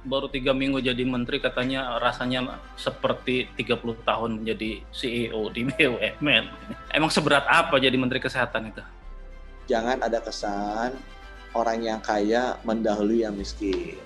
baru 3 minggu jadi menteri katanya rasanya seperti 30 tahun menjadi CEO di BUMN. Emang seberat apa jadi menteri kesehatan itu? Jangan ada kesan orang yang kaya mendahului yang miskin.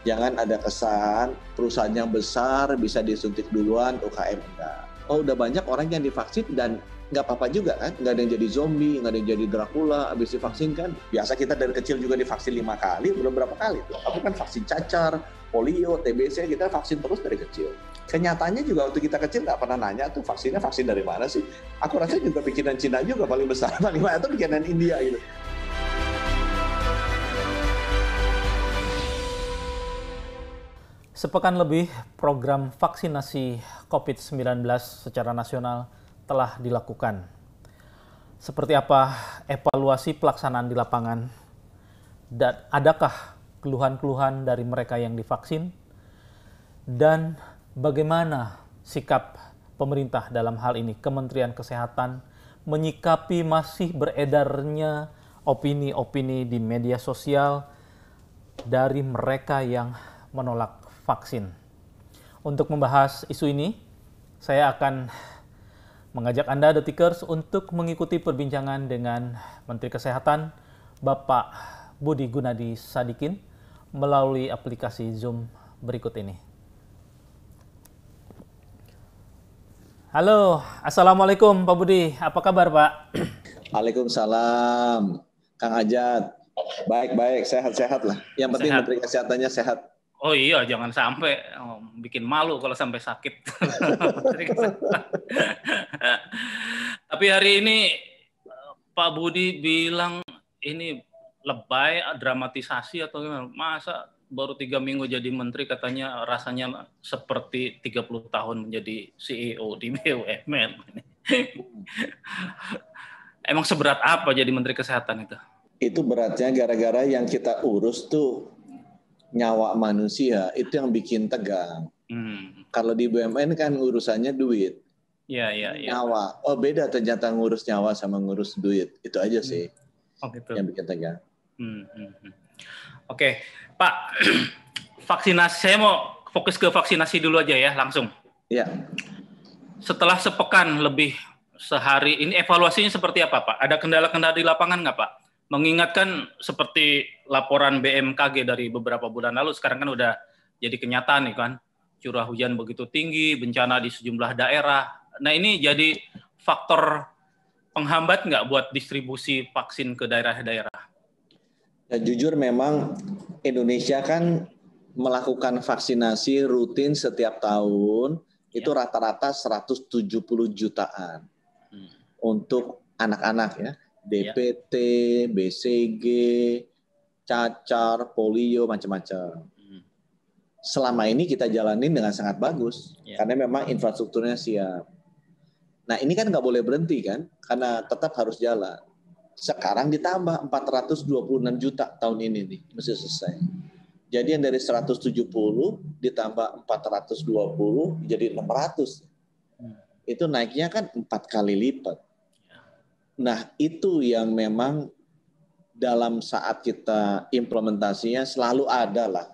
Jangan ada kesan perusahaan yang besar bisa disuntik duluan, UKM enggak. Oh, udah banyak orang yang divaksin dan nggak apa-apa juga kan, nggak ada yang jadi zombie, nggak ada yang jadi Dracula abis divaksin kan. Biasa kita dari kecil juga divaksin 5 kali, belum berapa kali tuh. Tapi kan vaksin cacar, polio, TBC kita vaksin terus dari kecil. Kenyataannya juga waktu kita kecil nggak pernah nanya tuh vaksinnya vaksin dari mana sih. Aku rasa juga pikiran Cina juga paling besar, paling banyak itu pikiran India gitu. Sepekan lebih program vaksinasi COVID-19 secara nasional telah dilakukan. Seperti apa evaluasi pelaksanaan di lapangan? Dan adakah keluhan-keluhan dari mereka yang divaksin? Dan bagaimana sikap pemerintah dalam hal ini, Kementerian Kesehatan, menyikapi masih beredarnya opini-opini di media sosial dari mereka yang menolak vaksin. Untuk membahas isu ini, saya akan mengajak Anda Detikers untuk mengikuti perbincangan dengan Menteri Kesehatan Bapak Budi Gunadi Sadikin melalui aplikasi Zoom berikut ini. Halo, Assalamualaikum Pak Budi, apa kabar Pak? Waalaikumsalam, Kang Ajat. Baik-baik, sehat-sehat lah. Yang penting Menteri Kesehatannya sehat. Oh iya, jangan sampai bikin malu kalau sampai sakit. Tapi hari ini Pak Budi bilang ini lebay, dramatisasi atau gimana? Masa baru 3 minggu jadi menteri katanya rasanya seperti 30 tahun menjadi CEO di BUMN. Emang seberat apa jadi menteri kesehatan itu? Itu beratnya gara-gara yang kita urus tuh nyawa manusia, itu yang bikin tegang. Kalau di BUMN kan urusannya duit. Ya. Nyawa. Oh beda ternyata ngurus nyawa sama ngurus duit. Itu aja sih gitu. Yang bikin tegang. Oke, Pak, vaksinasi, saya mau fokus ke vaksinasi dulu aja ya, langsung. Ya. Setelah sepekan lebih sehari, ini evaluasinya seperti apa Pak? Ada kendala-kendala di lapangan nggak Pak? Mengingatkan seperti laporan BMKG dari beberapa bulan lalu, sekarang kan udah jadi kenyataan nih kan, curah hujan begitu tinggi, bencana di sejumlah daerah. Nah ini jadi faktor penghambat nggak buat distribusi vaksin ke daerah-daerah? Ya, jujur memang Indonesia kan melakukan vaksinasi rutin setiap tahun, itu rata-rata 170 jutaan untuk anak-anak ya. DPT, BCG, cacar, polio, macam-macam. Selama ini kita jalanin dengan sangat bagus, karena memang infrastrukturnya siap. Nah ini kan nggak boleh berhenti kan, karena tetap harus jalan. Sekarang ditambah 426 juta tahun ini nih, mesti selesai. Jadi yang dari 170 ditambah 420 jadi 600. Itu naiknya kan 4 kali lipat. Nah, itu yang memang dalam saat kita implementasinya selalu ada lah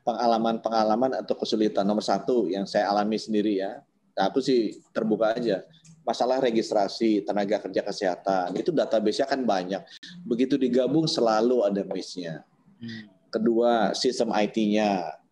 pengalaman-pengalaman atau kesulitan. Nomor satu yang saya alami sendiri ya, aku sih terbuka aja. Masalah registrasi tenaga kerja kesehatan, itu database-nya kan banyak. Begitu digabung selalu ada miss-nya. Kedua, sistem IT-nya.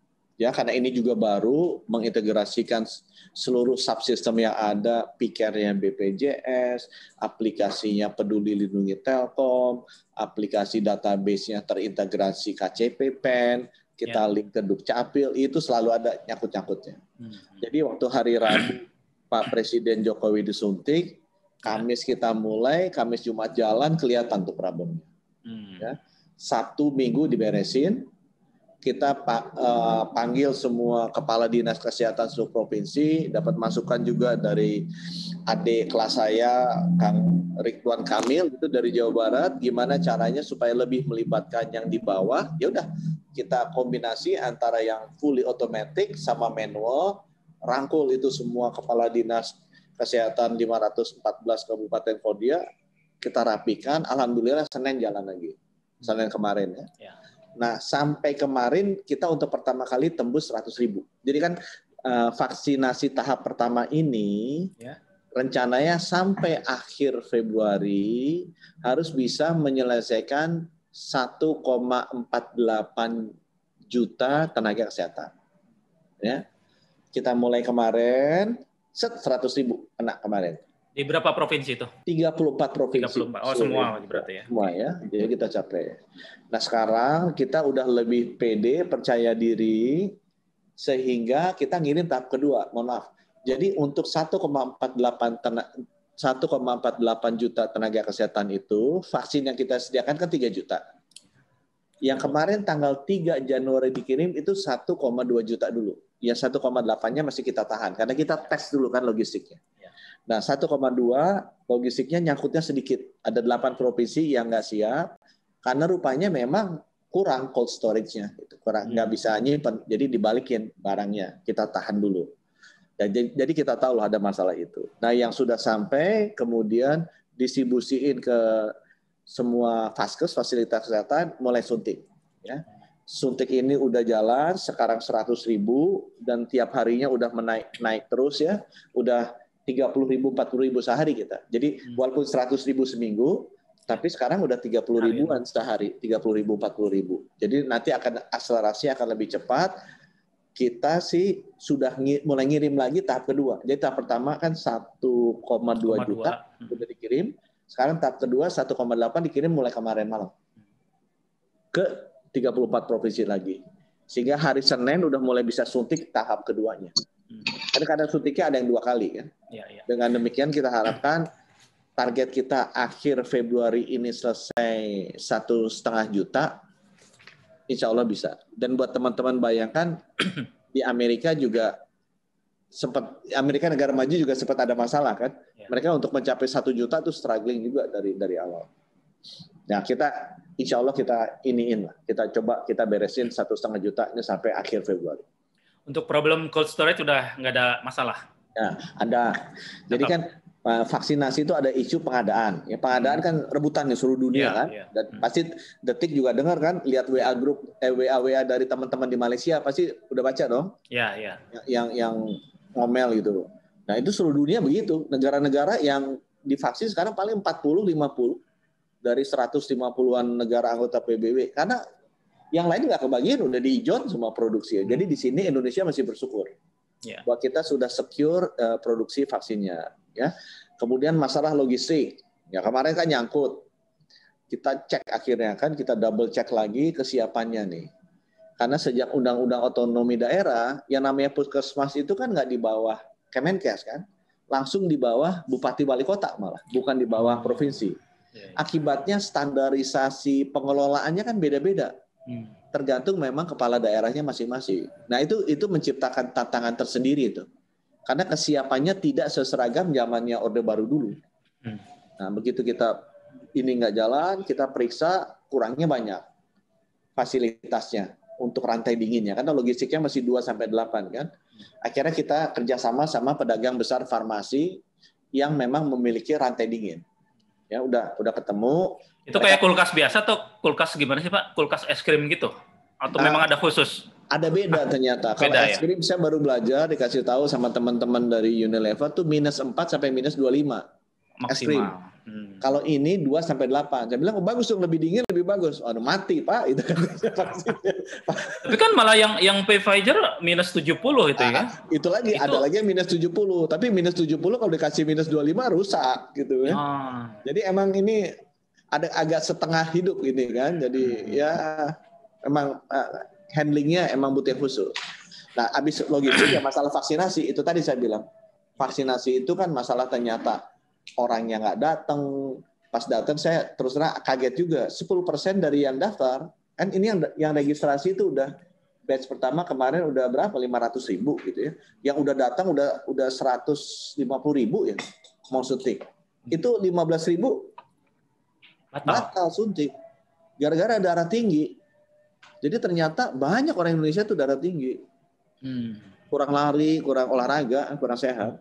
Ya, karena ini juga baru mengintegrasikan seluruh subsistem yang ada, Piker-nya BPJS, aplikasinya Peduli Lindungi Telkom, aplikasi database-nya terintegrasi KCP PEN, kita link ke Dukcapil, itu selalu ada nyangkut-nyangkutnya. Jadi waktu hari Rabu Pak Presiden Jokowi disuntik, Kamis kita mulai, Kamis Jumat jalan, kelihatan tuh problemnya. Ya. Sabtu Minggu diberesin, kita panggil semua kepala dinas kesehatan seluruh provinsi, dapat masukan juga dari adik kelas saya, Kang Ridwan Kamil, itu dari Jawa Barat, gimana caranya supaya lebih melibatkan yang di bawah. Ya udah, kita kombinasi antara yang fully automatic sama manual, rangkul itu semua kepala dinas kesehatan 514 Kabupaten Kodia, kita rapikan, alhamdulillah Senin jalan lagi. Senin kemarin ya. Nah, sampai kemarin kita untuk pertama kali tembus 100.000. Jadi kan vaksinasi tahap pertama ini rencananya sampai akhir Februari harus bisa menyelesaikan 1,48 juta tenaga kesehatan. Ya, kita mulai kemarin 100.000 anak kemarin. Di berapa provinsi itu? 34 provinsi. 34. Oh, semua berarti ya. Semua ya. Jadi kita capai. Nah, sekarang kita udah lebih pede, percaya diri, sehingga kita ngirim tahap kedua. Mohon maaf. Jadi untuk 1,48 juta tenaga kesehatan itu, vaksin yang kita sediakan kan 3 juta. Yang kemarin tanggal 3 Januari dikirim itu 1,2 juta dulu. Yang 1,8-nya masih kita tahan, karena kita tes dulu kan logistiknya. Nah, 1,2 logistiknya nyangkutnya sedikit. Ada 8 provinsi yang nggak siap, karena rupanya memang kurang cold storage-nya. Kurang, nggak bisa nyimpen, jadi dibalikin barangnya. Kita tahan dulu. Dan jadi kita tahu loh ada masalah itu. Nah, yang sudah sampai, kemudian distribusiin ke semua vaskes, fasilitas kesehatan, mulai suntik. Ya. Suntik ini udah jalan, sekarang 100.000, dan tiap harinya udah naik terus ya. Udah 30.000, 40.000 sehari kita. Jadi walaupun 100.000 seminggu, tapi sekarang udah 30.000-an sehari, 30.000, 40.000. Jadi nanti akan akselerasi akan lebih cepat. Kita sih sudah mulai ngirim lagi tahap kedua. Jadi tahap pertama kan 1,2 juta sudah dikirim. Sekarang tahap kedua 1,8 dikirim mulai kemarin malam ke 34 provinsi lagi. Sehingga hari Senin udah mulai bisa suntik tahap keduanya. Karena suntiknya ada yang 2 kali kan. Dengan demikian kita harapkan target kita akhir Februari ini selesai 1,5 juta, insya Allah bisa. Dan buat teman-teman bayangkan di Amerika juga Amerika negara maju juga sempat ada masalah kan. Mereka untuk mencapai 1 juta itu struggling juga dari awal. Nah, kita insya Allah kita iniin lah. Kita coba kita beresin 1,5 juta ini sampai akhir Februari. Untuk problem cold storage udah nggak ada masalah? Ya, ada. Jadi kan vaksinasi itu ada isu pengadaan. Ya, pengadaan kan rebutan di seluruh dunia kan. Dan pasti Detik juga dengar kan, lihat WA grup WA dari teman-teman di Malaysia pasti udah baca dong. Iya. Yang ngomel gitu. Nah, itu seluruh dunia begitu. Negara-negara yang divaksin sekarang paling 40-50 dari 150-an negara anggota PBB. Karena yang lain nggak kebagian, udah diijon semua produksi. Jadi di sini Indonesia masih bersyukur bahwa kita sudah secure produksi vaksinnya. Ya, kemudian masalah logistik. Ya kemarin kan nyangkut. Kita cek akhirnya kan, kita double cek lagi kesiapannya nih. Karena sejak Undang-Undang Otonomi Daerah, yang namanya puskesmas itu kan nggak di bawah Kemenkes kan, langsung di bawah Bupati Wali Kota malah, bukan di bawah provinsi. Akibatnya standarisasi pengelolaannya kan beda-beda. Tergantung memang kepala daerahnya masing-masing. Nah itu menciptakan tantangan tersendiri itu. Karena kesiapannya tidak seseragam zamannya Orde Baru dulu. Nah begitu kita ini nggak jalan, kita periksa kurangnya banyak fasilitasnya untuk rantai dinginnya. Karena logistiknya masih 2-8 kan. Akhirnya kita kerjasama sama pedagang besar farmasi yang memang memiliki rantai dingin. Ya udah ketemu. Itu kayak kulkas biasa atau kulkas gimana sih Pak? Kulkas es krim gitu? Atau memang ada khusus? Ada beda ternyata. Kalau es krim saya baru belajar, dikasih tahu sama teman-teman dari Unilever tuh -4 sampai -25 es krim. Kalau ini 2-8. Saya bilang, oh, bagus dong, lebih dingin lebih bagus. Aduh mati Pak. Itu kan. Tapi kan malah yang Pfizer -70 itu ya? Itu lagi, ada lagi yang -70. Tapi -70 kalau dikasih -25 rusak gitu ya. Jadi emang ini ada agak setengah hidup ini kan. Jadi ya emang handlingnya emang butuh khusus. Nah, habis logistik ya masalah vaksinasi itu tadi saya bilang. Vaksinasi itu kan masalah ternyata orangnya nggak datang. Pas datang saya terus terang kaget juga. 10% dari yang daftar kan ini yang registrasi itu udah batch pertama kemarin udah berapa 500.000 gitu ya. Yang udah datang udah 150.000 ya mau suntik. Itu 15.000 batal suntik gara-gara darah tinggi. Jadi ternyata banyak orang Indonesia tuh darah tinggi. Kurang lari, kurang olahraga, kurang sehat.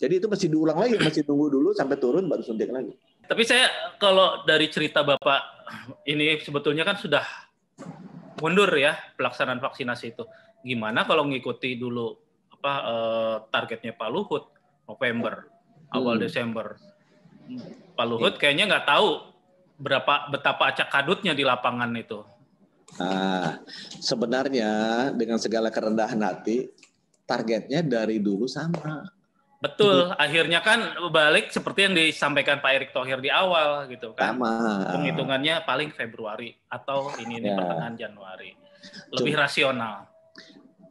Jadi itu mesti diulang lagi, mesti tunggu dulu sampai turun baru suntik lagi. Tapi saya kalau dari cerita Bapak ini sebetulnya kan sudah mundur ya pelaksanaan vaksinasi itu. Gimana kalau ngikuti dulu targetnya Pak Luhut November, awal Desember. Pak Luhut kayaknya nggak tahu betapa acak kadutnya di lapangan itu. Nah, sebenarnya dengan segala kerendahan hati, targetnya dari dulu sama. Betul, akhirnya kan balik seperti yang disampaikan Pak Erick Thohir di awal gitu kan. Sama. Penghitungannya paling Februari atau ini pertengahan Januari. Lebih rasional.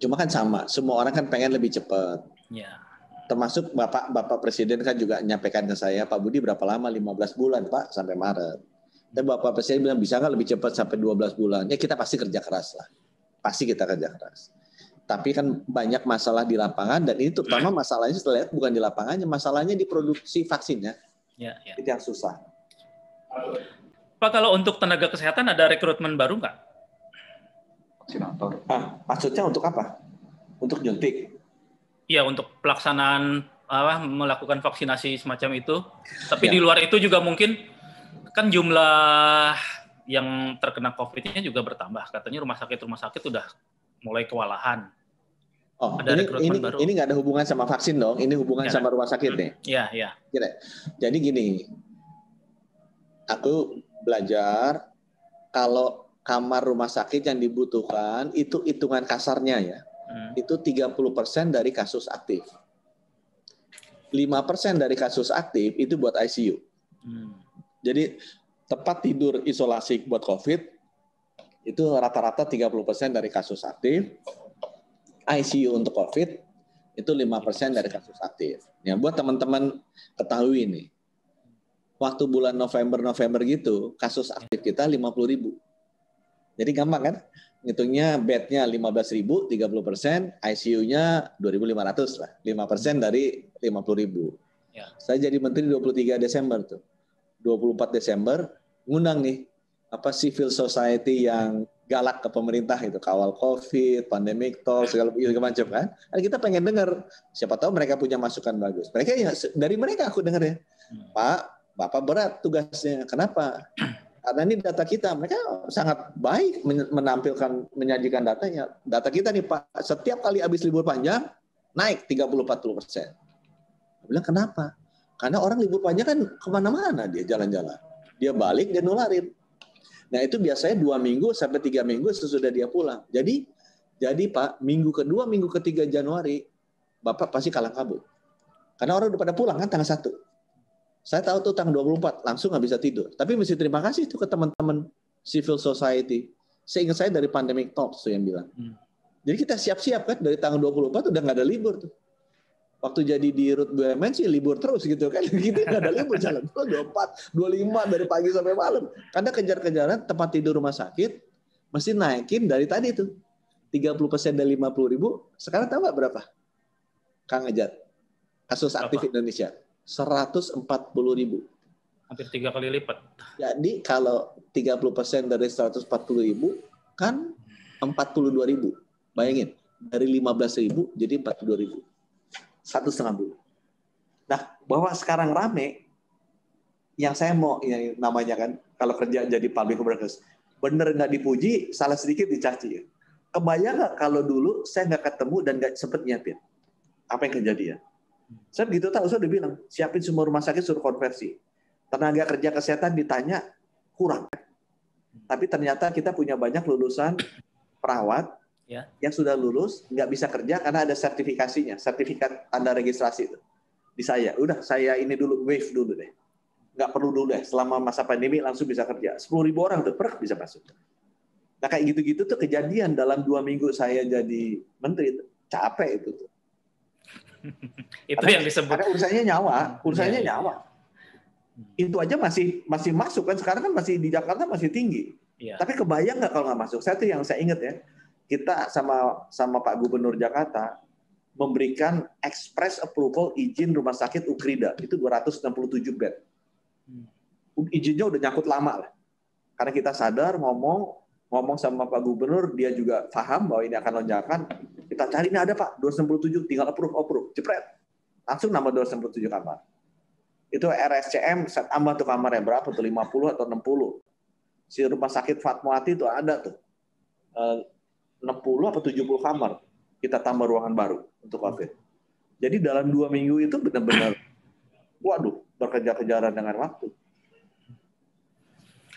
Cuma kan sama, semua orang kan pengen lebih cepat. Ya. Termasuk Bapak Presiden kan juga menyampaikan ke saya, Pak Budi berapa lama? 15 bulan Pak, sampai Maret. Dan Bapak Presiden bilang, bisa nggak lebih cepat sampai 12 bulan? Ya kita pasti kerja keras lah. Pasti kita kerja keras. Tapi kan banyak masalah di lapangan, dan ini terutama masalahnya saya lihat bukan di lapangannya, masalahnya di produksi vaksinnya. Ya. Itu yang susah. Pak, kalau untuk tenaga kesehatan ada rekrutmen baru nggak? Vaksinator. Maksudnya untuk apa? Untuk nyuntik? Iya, untuk pelaksanaan melakukan vaksinasi semacam itu. Tapi di luar itu juga mungkin kan jumlah yang terkena COVID-nya juga bertambah. Katanya rumah sakit udah mulai kewalahan. Oh, ini nggak ada hubungan sama vaksin dong. Ini hubungan sama rumah sakit nih. Iya. Jadi gini, aku belajar kalau kamar rumah sakit yang dibutuhkan itu hitungan kasarnya ya. Itu 30% dari kasus aktif. 5% dari kasus aktif itu buat ICU. Jadi tempat tidur isolasi buat COVID itu rata-rata 30% dari kasus aktif. ICU untuk COVID itu 5% dari kasus aktif. Ya, buat teman-teman ketahui nih, waktu bulan November gitu, kasus aktif kita 50.000. Jadi gampang kan? Ngitungnya bednya 15.000, 30%, ICU-nya 2.500 lah. 5% dari 50.000. Ya. Saya jadi menteri 23 Desember tuh. 24 Desember ngundang nih civil society yang galak ke pemerintah itu, kawal COVID, pandemic talk, segala macam kan. Dan kita pengen dengar, siapa tahu mereka punya masukan bagus. Dari mereka aku dengar ya, Pak, Bapak berat tugasnya. Kenapa? Karena ini data kita, mereka sangat baik menyajikan datanya. Data kita nih Pak, setiap kali habis libur panjang naik 30-40%. Bilang kenapa? Karena orang libur panjang kan kemana-mana dia jalan-jalan. Dia balik, dia nularin. Nah itu biasanya 2 minggu sampai 3 minggu sesudah dia pulang. Jadi Pak, minggu kedua, minggu ketiga Januari, Bapak pasti kalang kabut. Karena orang udah pada pulang kan tanggal 1. Saya tahu tuh tanggal 24, langsung nggak bisa tidur. Tapi mesti terima kasih tuh ke teman-teman civil society. Saya ingat saya dari Pandemic Talks tuh yang bilang. Jadi kita siap-siap kan, dari tanggal 24 udah nggak ada libur tuh. Waktu jadi di Rut BUMN sih libur terus gitu kan. Gitu nggak ada libur jalan. 24, 25 dari pagi sampai malam. Karena kejar-kejaran tempat tidur rumah sakit mesti naikin dari tadi tuh. 30% dari 50.000, sekarang tahu nggak berapa? Kang Ajat, kasus aktif Indonesia 140.000. Hampir 3 kali lipat. Jadi kalau 30% dari 140.000 kan 42.000. Bayangin, dari 15.000 jadi 42.000. 1,5 bulan. Nah, bahwa sekarang rame, yang saya mau, ya, namanya kan, kalau kerja jadi public workers, bener nggak dipuji, salah sedikit dicaci. Kebayang nggak kalau dulu saya nggak ketemu dan nggak sempet nyiapin? Apa yang kejadian? Saya begitu tahu, saya udah bilang, siapin semua rumah sakit suruh konversi. Tenaga kerja kesehatan ditanya, kurang. Tapi ternyata kita punya banyak lulusan perawat, yang sudah lulus nggak bisa kerja karena ada sertifikasinya, sertifikat tanda registrasi itu di saya. Udah saya ini dulu, wave dulu deh, nggak perlu dulu deh. Selama masa pandemi langsung bisa kerja. 10.000 orang tuh bisa masuk. Nah kayak gitu-gitu tuh kejadian dalam 2 minggu saya jadi menteri. Capek itu tuh. Itu yang disebut. Karena urusannya nyawa. Itu aja masih masuk kan, sekarang kan masih di Jakarta masih tinggi. Tapi kebayang nggak kalau nggak masuk? Saya tuh yang saya ingat ya. Kita sama Pak Gubernur Jakarta memberikan express approval izin rumah sakit Ukrida itu 267 bed. Izinnya udah nyangkut lama lah. Karena kita sadar ngomong sama Pak Gubernur, dia juga paham bahwa ini akan lonjakan. Kita cari ini ada Pak 267, tinggal approve, jepret. Langsung nambah 267 kamar. Itu RSCM set tambah tuh kamarnya berapa tuh 50 atau 60. Si rumah sakit Fatmawati itu ada tuh. 60 atau 70 kamar kita tambah ruangan baru untuk COVID. Jadi dalam 2 minggu itu benar-benar, waduh, berkejar-kejaran dengan waktu.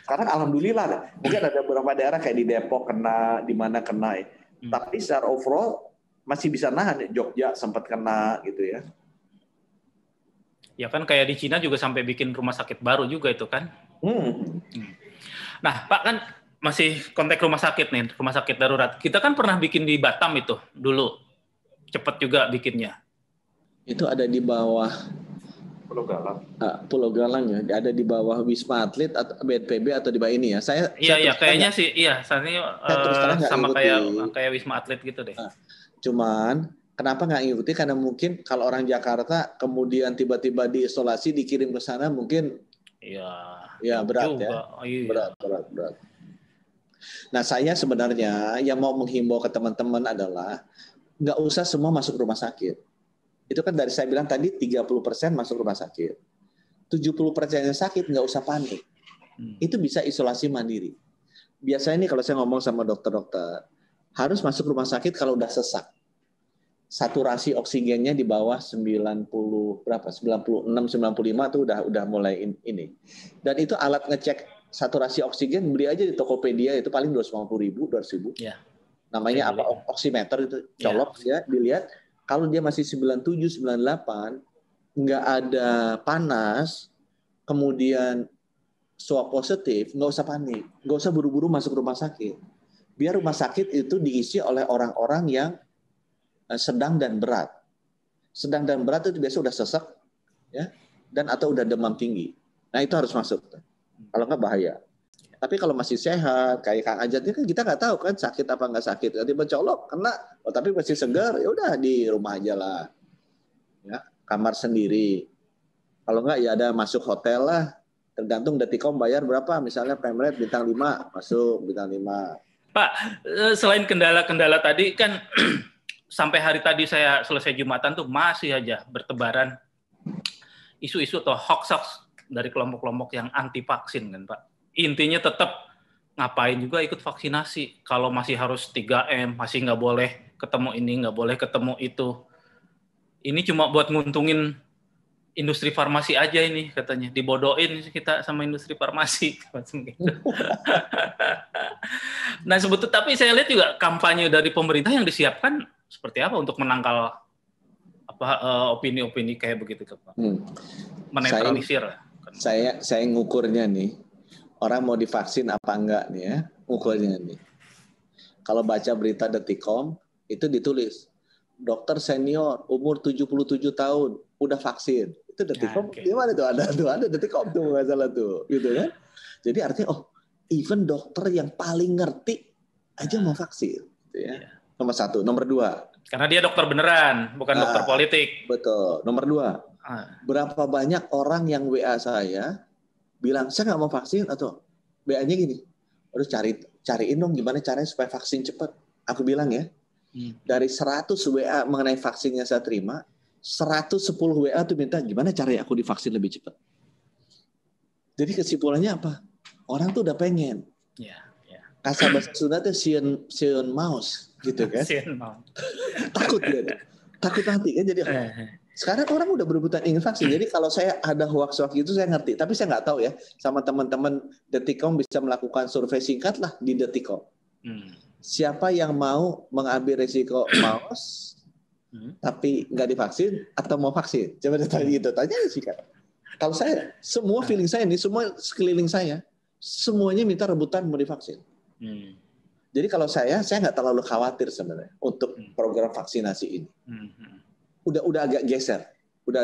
Sekarang alhamdulillah, mungkin ada beberapa daerah kayak di Depok kena, di mana kena. Tapi secara overall masih bisa nahan. Jogja sempat kena gitu ya. Ya kan kayak di Cina juga sampai bikin rumah sakit baru juga itu kan. Nah, Pak, kan masih konteks rumah sakit nih, rumah sakit darurat. Kita kan pernah bikin di Batam itu dulu. Cepat juga bikinnya. Itu ada di bawah Pulau Galang ya, ada di bawah Wisma Atlet atau BNPB atau di bawah ini ya. Iya, kayaknya sih, iya, saatnya sama kayak Wisma Atlet gitu deh. Cuman kenapa nggak ngikuti? Karena mungkin kalau orang Jakarta kemudian tiba-tiba diisolasi dikirim ke sana mungkin ya berat juga. Ya. Iya. Berat. Nah, saya sebenarnya yang mau menghimbau ke teman-teman adalah nggak usah semua masuk rumah sakit. Itu kan dari saya bilang tadi 30% masuk rumah sakit. 70% yang sakit nggak usah panik. Itu bisa isolasi mandiri. Biasanya ini kalau saya ngomong sama dokter-dokter, harus masuk rumah sakit kalau udah sesak. Saturasi oksigennya di bawah 96, 95 itu udah mulai ini. Dan itu alat ngecek saturasi oksigen beli aja di Tokopedia itu paling 250.000, 200.000. Ya. Namanya apa? Oximeter itu colok ya, dilihat. Kalau dia masih 97, 98, nggak ada panas, kemudian swab positif, nggak usah panik. Nggak usah buru-buru masuk rumah sakit. Biar rumah sakit itu diisi oleh orang-orang yang sedang dan berat. Sedang dan berat itu biasa udah sesek, ya, dan atau udah demam tinggi. Nah itu harus masuk. Kalau nggak bahaya. Tapi kalau masih sehat, kayak Kang Ajat ini kan kita nggak tahu kan sakit apa nggak sakit. Nanti mencolok, kena, tapi masih segar, ya udah di rumah aja lah. Ya, kamar sendiri. Kalau nggak ya ada masuk hotel lah. Tergantung Detikom bayar berapa. Misalnya Pemret bintang 5, masuk bintang 5. Pak, selain kendala-kendala tadi kan sampai hari tadi saya selesai Jumatan tuh masih aja bertebaran isu-isu atau hoax dari kelompok-kelompok yang anti vaksin kan Pak. Intinya tetap ngapain juga ikut vaksinasi kalau masih harus 3M, masih nggak boleh ketemu ini, nggak boleh ketemu itu. Ini cuma buat nguntungin industri farmasi aja ini katanya, dibodohin kita sama industri farmasi. Nah sebetulnya tapi saya lihat juga kampanye dari pemerintah yang disiapkan seperti apa untuk menangkal opini-opini kayak begitu Pak. Menetralisir. Saya ngukurnya nih. Orang mau divaksin apa enggak nih ya, ukurnya nih. Kalau baca berita Detikom, itu ditulis, dokter senior, umur 77 tahun, udah vaksin. Itu Detikom, gimana tuh? Ada Detikom tuh, nggak salah tuh. Gitu kan? Jadi artinya, even dokter yang paling ngerti aja mau vaksin. Gitu ya. Nomor 1. Nomor 2. Karena dia dokter beneran, bukan dokter politik. Betul. Nomor 2. Berapa banyak orang yang WA saya, bilang saya nggak mau vaksin atau WA-nya gini, harus cariin dong gimana caranya supaya vaksin cepat. Aku bilang ya, dari 100 WA mengenai vaksin yang saya terima, 110 WA tuh minta gimana caranya aku divaksin lebih cepat. Jadi kesimpulannya apa? Orang tuh udah pengen. Kasar bahasa Sunda tuh sieun maus gitu kan. Takut dia. Takut nanti kan jadi. Sekarang orang udah berebutan ingin vaksin. Jadi kalau saya ada hoax-hoax itu saya ngerti. Tapi saya nggak tahu ya. Sama teman-teman Detikom bisa melakukan survei singkat lah di Detikom. Siapa yang mau mengambil risiko maus tapi nggak divaksin atau mau vaksin? Coba ditanya gitu. Tanya sih kan. Kalau saya, semua feeling saya ini, semua sekeliling saya, semuanya minta rebutan mau divaksin. Jadi kalau saya nggak terlalu khawatir sebenarnya untuk program vaksinasi ini. Udah agak geser, udah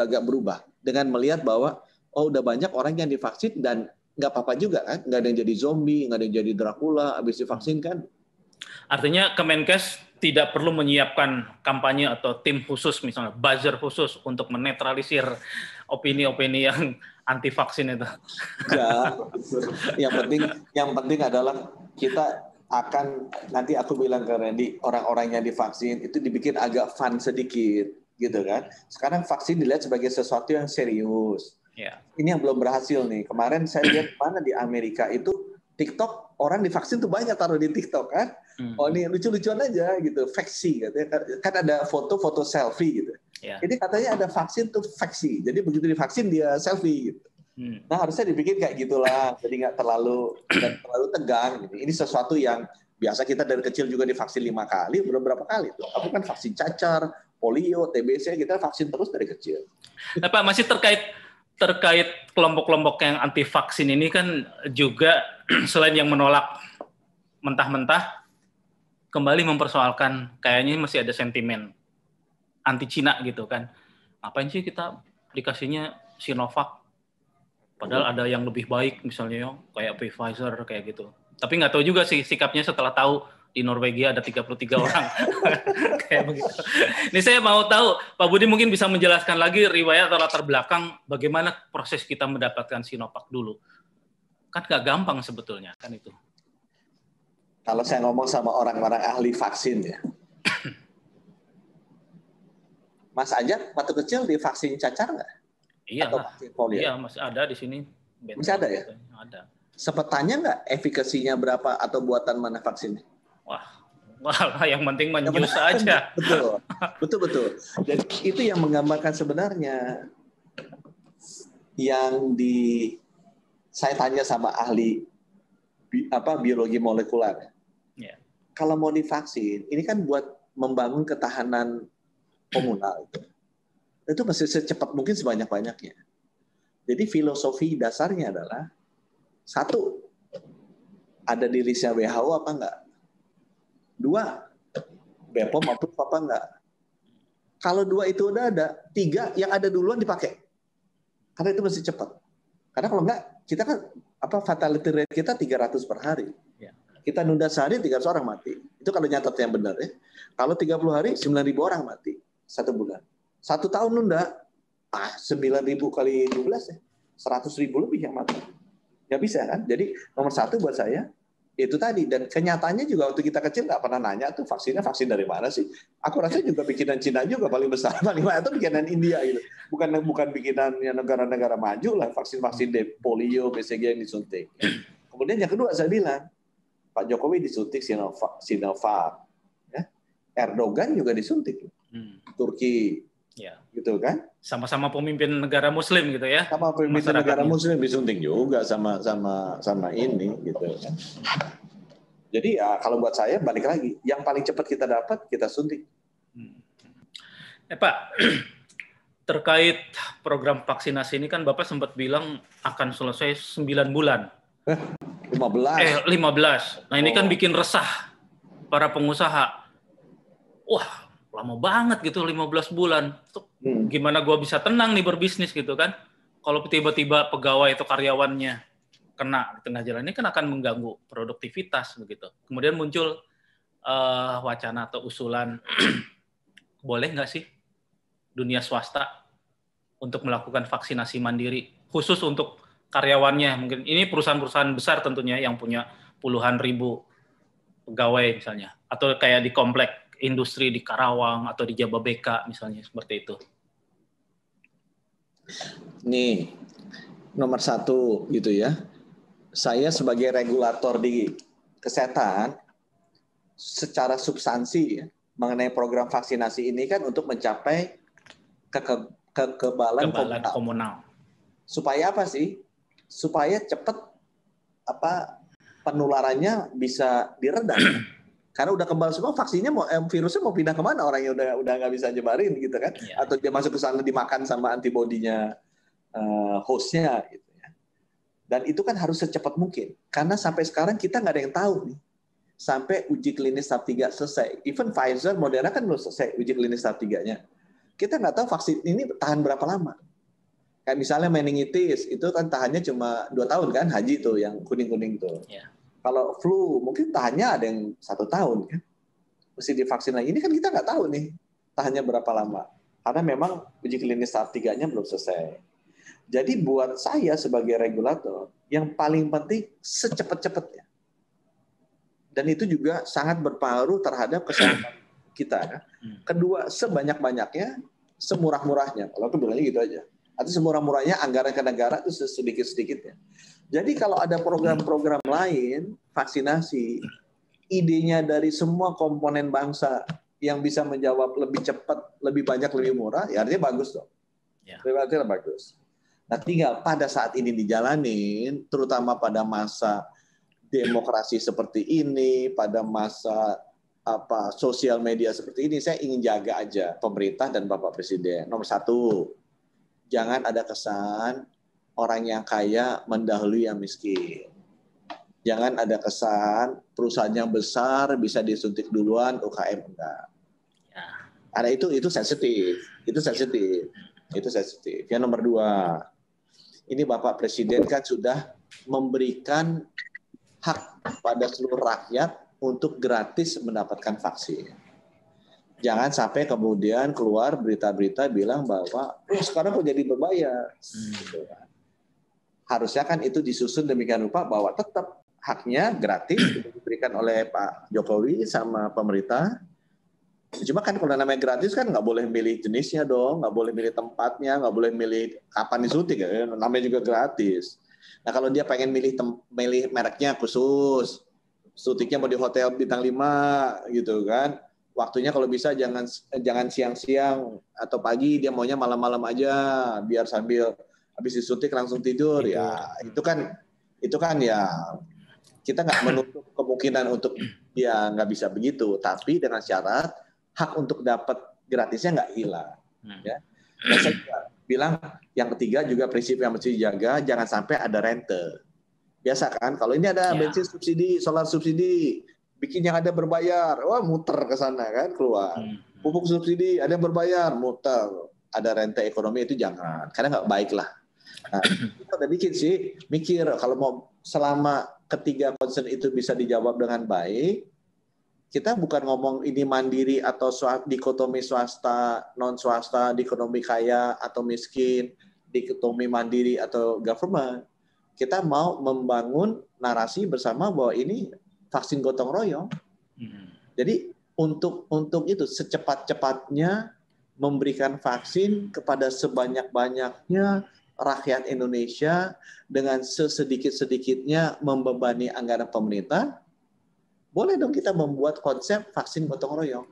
agak berubah dengan melihat bahwa udah banyak orang yang divaksin dan nggak apa-apa juga kan, nggak ada yang jadi zombie, nggak ada yang jadi Dracula habis divaksin kan. Artinya Kemenkes tidak perlu menyiapkan kampanye atau tim khusus misalnya buzzer khusus untuk menetralisir opini-opini yang anti vaksin itu. Enggak. Yang penting adalah kita akan, nanti aku bilang ke Randy, orang-orang yang divaksin itu dibikin agak fun sedikit, gitu kan. Sekarang vaksin dilihat sebagai sesuatu yang serius. Ini yang belum berhasil nih. Kemarin saya lihat mana di Amerika itu TikTok orang divaksin tuh banyak taruh di TikTok kan. Oh ini lucu-lucuan aja gitu, vaksi katanya. Kan ada foto-foto selfie gitu. Jadi katanya ada vaksin tuh vaksi. Jadi begitu divaksin dia selfie gitu. Nah harusnya dibikin kayak gitulah, jadi nggak terlalu tegang. Gitu. Ini sesuatu yang biasa kita dari kecil juga divaksin 5 kali, belum berapa kali tuh. Aku kan vaksin cacar, polio, TBC, kita vaksin terus dari kecil. Nah, Pak, masih terkait kelompok-kelompok yang anti vaksin ini kan juga selain yang menolak mentah-mentah, kembali mempersoalkan kayaknya masih ada sentimen anti Cina gitu kan. Ngapain sih kita dikasihnya Sinovac? Padahal ada yang lebih baik misalnya kayak Pfizer kayak gitu. Tapi nggak tahu juga sih sikapnya setelah tahu di Norwegia ada 33 orang kayak begitu. Ini saya mau tahu, Pak Budi mungkin bisa menjelaskan lagi riwayat atau latar belakang bagaimana proses kita mendapatkan Sinovac dulu. Kan nggak gampang sebetulnya kan itu. Kalau saya ngomong sama orang-orang ahli vaksin ya, Mas Ajat waktu kecil divaksin cacar nggak? Iya, atau vaksin polio? Iya masih ada di sini. Masih ada ya? Ada. Sempat tanya nggak efikasinya berapa atau buatan mana vaksinnya? Wah, yang penting menjus aja. Betul. Jadi itu yang menggambarkan sebenarnya saya tanya sama ahli biologi molekuler. Yeah. Kalau mau divaksin, ini kan buat membangun ketahanan komunal itu mesti secepat mungkin sebanyak-banyaknya. Jadi filosofi dasarnya adalah satu, ada di listnya WHO apa enggak? Dua, BPOM approve apa enggak? Kalau dua itu udah ada, tiga yang ada duluan dipakai. Karena itu mesti cepat. Karena kalau enggak, kita kan fatality rate kita 300 per hari. Kita nunda sehari 300 orang mati. Itu kalau nyatet yang benar ya. Kalau 30 hari 9.000 orang mati 1 bulan. 1 tahun nunda 9.000 kali 12 ya. 100.000 lebih yang mati. Nggak bisa kan? Jadi nomor satu buat saya itu tadi, dan kenyataannya juga waktu kita kecil nggak pernah nanya tuh vaksinnya vaksin dari mana sih. Aku rasa juga bikinan Cina juga paling besar, paling banyak itu bikinan India gitu. Bukan bikinan negara-negara maju lah, vaksin polio, BCG yang disuntik. Kemudian yang kedua saya bilang, Pak Jokowi disuntik Sinovac, ya. Erdogan juga disuntik, Turki, gitu kan? Sama-sama pemimpin negara Muslim gitu ya. Sama pemimpin negara Muslim disuntik juga sama ini gitu kan. Jadi ya kalau buat saya balik lagi, yang paling cepat kita dapat kita suntik. Pak, terkait program vaksinasi ini kan Bapak sempat bilang akan selesai 9 bulan. 15. 15. Nah ini kan bikin resah para pengusaha. Wah, lama banget gitu 15 bulan. Gimana gue bisa tenang nih berbisnis gitu kan? Kalau tiba-tiba pegawai atau karyawannya kena di tengah jalan, ini kan akan mengganggu produktivitas begitu. Kemudian muncul wacana atau usulan, boleh nggak sih dunia swasta untuk melakukan vaksinasi mandiri khusus untuk karyawannya? Mungkin ini perusahaan-perusahaan besar tentunya yang punya puluhan ribu pegawai misalnya, atau kayak di komplek industri di Karawang atau di Jababeka misalnya, seperti itu. Nih, nomor satu gitu ya. Saya sebagai regulator di kesehatan, secara substansi ya, mengenai program vaksinasi ini kan untuk mencapai kekebalan komunal. Supaya apa sih? Supaya cepat penularannya bisa diredam. Karena udah kebal semua, vaksinnya virusnya mau pindah kemana, orangnya udah nggak bisa nyebarin gitu kan, atau dia masuk ke sana dimakan sama antibodinya hostnya gitu ya. Dan itu kan harus secepat mungkin, karena sampai sekarang kita nggak ada yang tahu nih, sampai uji klinis tahap 3 selesai. Even Pfizer, Moderna kan belum selesai uji klinis tahap 3-nya. Kita nggak tahu vaksin ini tahan berapa lama. Kayak misalnya meningitis, itu kan tahannya cuma 2 tahun kan, haji tuh yang kuning-kuning tuh. Kalau flu mungkin tahannya ada yang 1 tahun kan, mesti divaksin lagi. Ini kan kita nggak tahu nih tahannya berapa lama, karena memang uji klinis tahap 3-nya belum selesai. Jadi buat saya sebagai regulator, yang paling penting secepat-cepatnya. Dan itu juga sangat berpengaruh terhadap kesehatan kita. Kan? Kedua, sebanyak-banyaknya, semurah-murahnya. Kalau aku bilangnya gitu aja. Atau semurah-murahnya anggaran ke negara itu sedikit-sedikitnya. Jadi kalau ada program-program lain vaksinasi, idenya dari semua komponen bangsa yang bisa menjawab lebih cepat, lebih banyak, lebih murah, ya artinya bagus dong. Ya. Artinya bagus. Nah, tinggal pada saat ini dijalanin, terutama pada masa demokrasi seperti ini, pada masa sosial media seperti ini, saya ingin jaga aja pemerintah dan Bapak Presiden. Nomor satu, jangan ada kesan orang yang kaya mendahului yang miskin. Jangan ada kesan perusahaan yang besar bisa disuntik duluan, UKM enggak. Ya. Ada itu sensitif, itu sensitif. Yang nomor dua, ini Bapak Presiden kan sudah memberikan hak pada seluruh rakyat untuk gratis mendapatkan vaksin. Jangan sampai kemudian keluar berita-berita bilang bahwa sekarang kok jadi berbayar. Gitu kan. Harusnya kan itu disusun demikian rupa bahwa tetap haknya gratis diberikan oleh Pak Jokowi sama pemerintah. Cuma kan kalau namanya gratis kan nggak boleh milih jenisnya dong, nggak boleh milih tempatnya, nggak boleh milih kapan disuntik, ya. Namanya juga gratis. Nah kalau dia pengen milih mereknya khusus, suntiknya mau di hotel bintang 5 gitu kan, waktunya kalau bisa jangan siang-siang atau pagi, dia maunya malam-malam aja biar sambil habis disuntik langsung tidur. Ya itu kan ya kita nggak menutup kemungkinan untuk dia nggak bisa begitu, tapi dengan syarat hak untuk dapat gratisnya nggak hilang. Ya. Dan saya juga bilang yang ketiga juga prinsip yang mesti dijaga, jangan sampai ada rente. Biasa kan, kalau ini ada bensin subsidi, solar subsidi, bikin yang ada berbayar, wah muter ke sana kan keluar. Pupuk subsidi ada yang berbayar, muter. Ada rente ekonomi itu jangan, karena nggak baik lah. Nah, kita udah bikin sih, mikir kalau mau selama ketiga concern itu bisa dijawab dengan baik, kita bukan ngomong ini mandiri atau dikotomi swasta, non swasta, dikotomi kaya atau miskin, dikotomi mandiri atau government. Kita mau membangun narasi bersama bahwa ini vaksin gotong royong. Jadi untuk itu secepat-cepatnya memberikan vaksin kepada sebanyak-banyaknya rakyat Indonesia dengan sesedikit-sedikitnya membebani anggaran pemerintah, boleh dong kita membuat konsep vaksin gotong royong.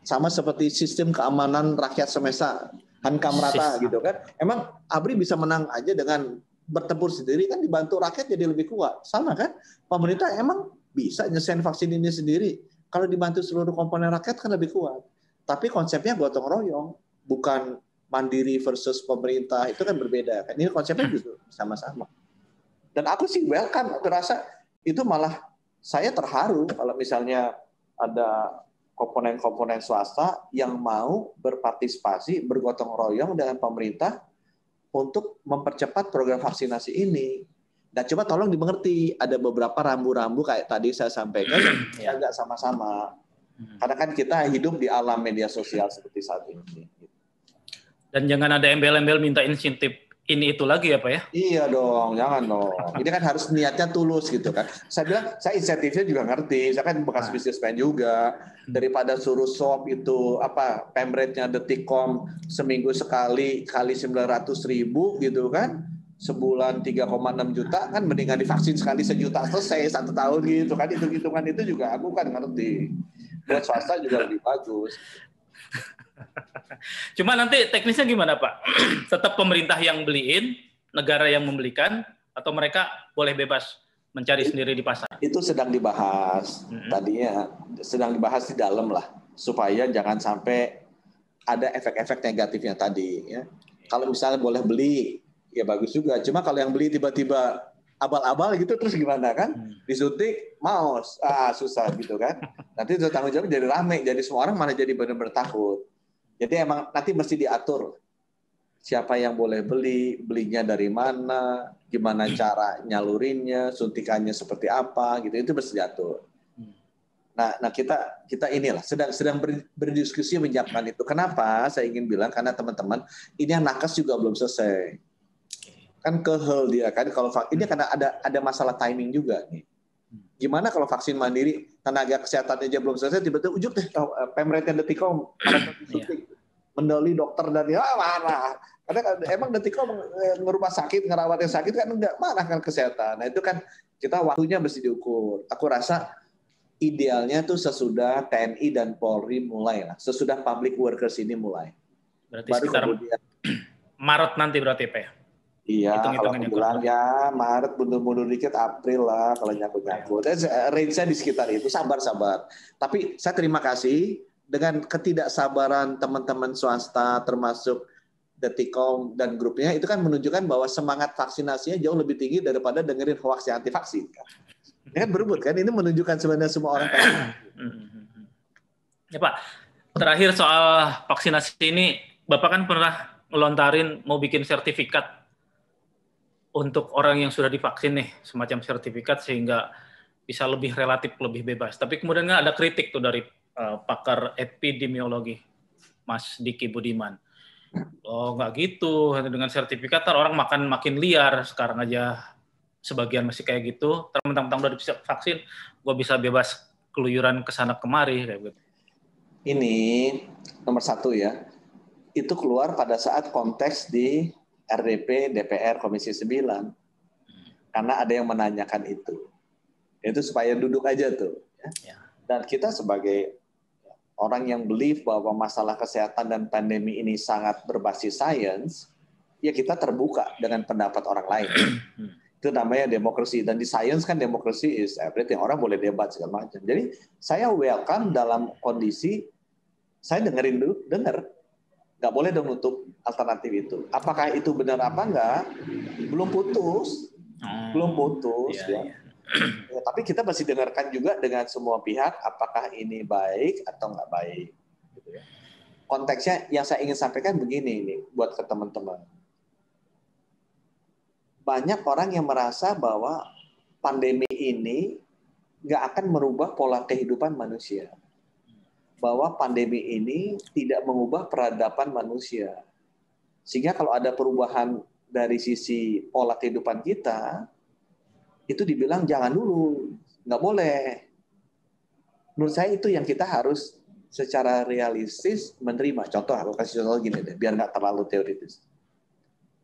Sama seperti sistem keamanan rakyat semesta, hankam rata gitu kan. Emang ABRI bisa menang aja dengan bertempur sendiri kan, dibantu rakyat jadi lebih kuat. Sama kan? Pemerintah emang bisa nyesain vaksin ini sendiri. Kalau dibantu seluruh komponen rakyat kan lebih kuat. Tapi konsepnya gotong royong, bukan mandiri versus pemerintah, itu kan berbeda kan. Ini konsepnya justru sama-sama. Dan aku sih welcome, aku rasa itu malah saya terharu kalau misalnya ada komponen-komponen swasta yang mau berpartisipasi, bergotong royong dengan pemerintah untuk mempercepat program vaksinasi ini. Dan coba tolong dimengerti, ada beberapa rambu-rambu kayak tadi saya sampaikan yang agak sama-sama. Karena kan kita hidup di alam media sosial seperti saat ini. Dan jangan ada embel-embel minta insentif ini itu lagi ya Pak ya? Iya dong, jangan dong. Ini kan harus niatnya tulus gitu kan. Saya bilang, saya insentifnya juga ngerti. Saya kan bekas bisnismen juga. Daripada suruh swab itu pemretnya Detikcom seminggu sekali kali 900.000 gitu kan. Sebulan 3,6 juta kan mendingan divaksin sekali 1 juta selesai 1 tahun gitu kan. Hitung-hitungan itu juga aku kan ngerti. Buat swasta juga lebih bagus. Cuma nanti teknisnya gimana Pak? Tetap pemerintah yang beliin, negara yang membelikan, atau mereka boleh bebas mencari sendiri di pasar? Itu sedang dibahas. Tadinya sedang dibahas di dalam lah, supaya jangan sampai ada efek-efek negatifnya tadi. Ya. Kalau misalnya boleh beli, ya bagus juga. Cuma kalau yang beli tiba-tiba abal-abal gitu terus gimana kan? Disuntik, mau, susah gitu kan? Nanti tanggung jawab jadi rame, jadi semua orang malah jadi benar-benar takut. Jadi emang nanti mesti diatur siapa yang boleh beli, belinya dari mana, gimana cara nyalurinnya, suntikannya seperti apa, gitu itu mesti diatur. Nah kita inilah sedang berdiskusi menyiapkan itu. Kenapa? Saya ingin bilang karena teman-teman ini yang nakes juga belum selesai. Kan kehel dia kan kalau ini karena ada masalah timing juga nih. Gimana kalau vaksin mandiri, tenaga kesehatannya aja belum selesai, tiba-tiba Pemretnya Detikcom, mendali dokter dan marah. Karena kan emang Detikom ngerumah sakit, ngerawat yang sakit kan enggak, mana kan kesehatan. Nah itu kan kita waktunya mesti diukur. Aku rasa idealnya tuh sesudah TNI dan Polri mulai lah, sesudah public workers ini mulai. Berarti Baru sekitar kemudian, Maret nanti berarti Pak ya? iya, kalau Hitung-hitungannya aku bilang ya Maret, mundur-mundur dikit April lah kalau nyangkut-nyangkut. Range-nya di sekitar itu, sabar-sabar. Tapi saya terima kasih dengan ketidaksabaran teman-teman swasta termasuk Detikom dan grupnya itu kan menunjukkan bahwa semangat vaksinasinya jauh lebih tinggi daripada dengerin hoax yang anti vaksin. Ini kan berebut kan, ini menunjukkan sebenarnya semua orang pengen. Ya Pak, terakhir soal vaksinasi ini, Bapak kan pernah ngelontarin mau bikin sertifikat untuk orang yang sudah divaksin nih, semacam sertifikat sehingga bisa lebih relatif lebih bebas. Tapi kemudian ada kritik tuh dari pakar epidemiologi, Mas Diki Budiman. Oh nggak gitu, dengan sertifikat orang makin liar. Sekarang aja sebagian masih kayak gitu, mentang-mentang udah bisa vaksin, gue bisa bebas keluyuran kesana kemari kayak gitu. Ini nomor satu ya, itu keluar pada saat konteks di RDP DPR Komisi 9. Karena ada yang menanyakan itu. Itu supaya duduk aja tuh. Ya. Dan kita sebagai orang yang believe bahwa masalah kesehatan dan pandemi ini sangat berbasis sains, ya kita terbuka dengan pendapat orang lain. Itu namanya demokrasi. Dan di sains kan demokrasi is everything. Orang boleh debat segala macam. Jadi saya welcome dalam kondisi, saya dengerin dulu, nggak boleh dong nutup alternatif itu. Apakah itu benar apa enggak? Belum putus. Ya. Ya, tapi kita masih dengarkan juga dengan semua pihak apakah ini baik atau nggak baik. Gitu ya. Konteksnya yang saya ingin sampaikan begini ini buat ke teman-teman. Banyak orang yang merasa bahwa pandemi ini nggak akan merubah pola kehidupan manusia. Bahwa pandemi ini tidak mengubah peradaban manusia. Sehingga kalau ada perubahan dari sisi pola kehidupan kita, itu dibilang jangan dulu, nggak boleh. Menurut saya itu yang kita harus secara realistis menerima. Contoh, aku kasih contoh gini deh, biar nggak terlalu teoritis.